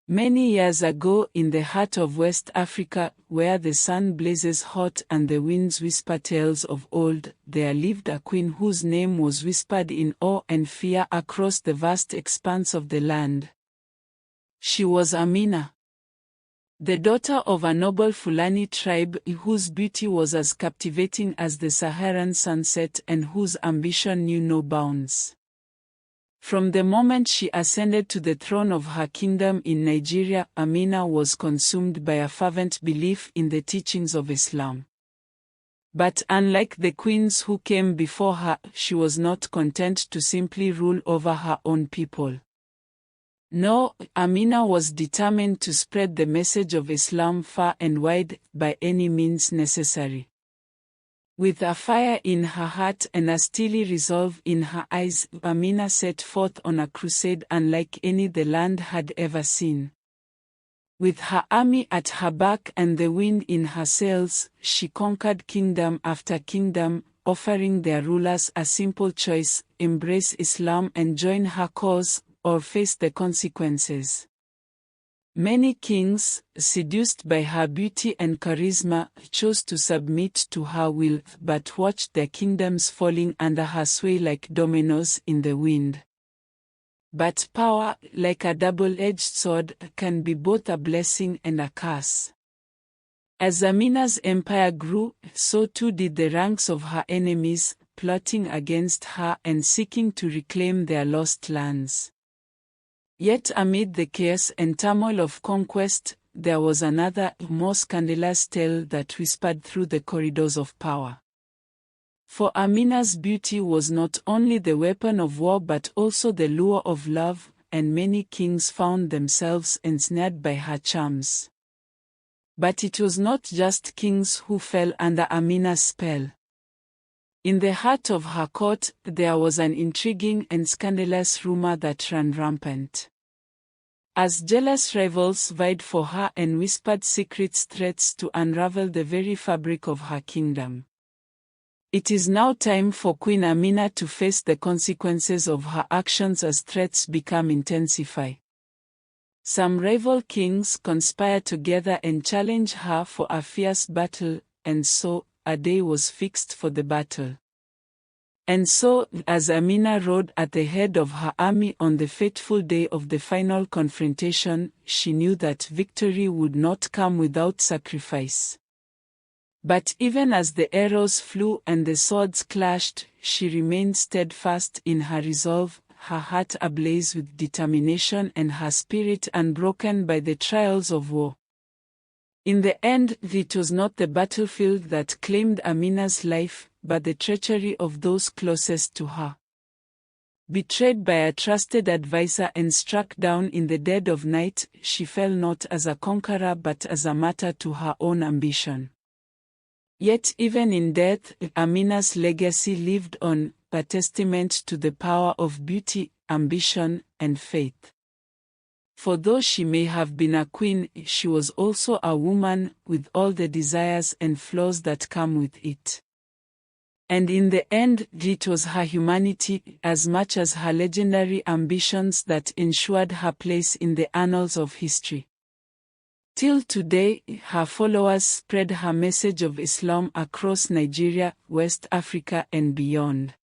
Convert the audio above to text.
Many years ago in the heart of West Africa, where the sun blazes hot and the winds whisper tales of old, there lived a queen whose name was whispered in awe and fear across the vast expanse of the land. She was Amina, the daughter of a noble Fulani tribe whose beauty was as captivating as the Saharan sunset and whose ambition knew no bounds. From the moment she ascended to the throne of her kingdom in Nigeria, Amina was consumed by a fervent belief in the teachings of Islam. But unlike the queens who came before her, she was not content to simply rule over her own people. No, Amina was determined to spread the message of Islam far and wide, by any means necessary. With a fire in her heart and a steely resolve in her eyes, Amina set forth on a crusade unlike any the land had ever seen. With her army at her back and the wind in her sails, she conquered kingdom after kingdom, offering their rulers a simple choice: embrace Islam and join her cause, or face the consequences. Many kings, seduced by her beauty and charisma, chose to submit to her will, but watched their kingdoms falling under her sway like dominoes in the wind. But power, like a double-edged sword, can be both a blessing and a curse. As Amina's empire grew, so too did the ranks of her enemies, plotting against her and seeking to reclaim their lost lands. Yet amid the chaos and turmoil of conquest, there was another, more scandalous tale that whispered through the corridors of power. For Amina's beauty was not only the weapon of war but also the lure of love, and many kings found themselves ensnared by her charms. But it was not just kings who fell under Amina's spell. In the heart of her court, there was an intriguing and scandalous rumor that ran rampant. As jealous rivals vied for her and whispered secret threats to unravel the very fabric of her kingdom. It is now time for Queen Amina to face the consequences of her actions as threats become intensify. Some rival kings conspire together and challenge her for a fierce battle, and so, a day was fixed for the battle. And so, as Amina rode at the head of her army on the fateful day of the final confrontation, she knew that victory would not come without sacrifice. But even as the arrows flew and the swords clashed, she remained steadfast in her resolve, her heart ablaze with determination and her spirit unbroken by the trials of war. In the end, it was not the battlefield that claimed Amina's life, but the treachery of those closest to her. Betrayed by a trusted advisor and struck down in the dead of night, she fell not as a conqueror but as a martyr to her own ambition. Yet even in death, Amina's legacy lived on, a testament to the power of beauty, ambition, and faith. For though she may have been a queen, she was also a woman, with all the desires and flaws that come with it. And in the end, it was her humanity, as much as her legendary ambitions, that ensured her place in the annals of history. Till today, her followers spread her message of Islam across Nigeria, West Africa, and beyond.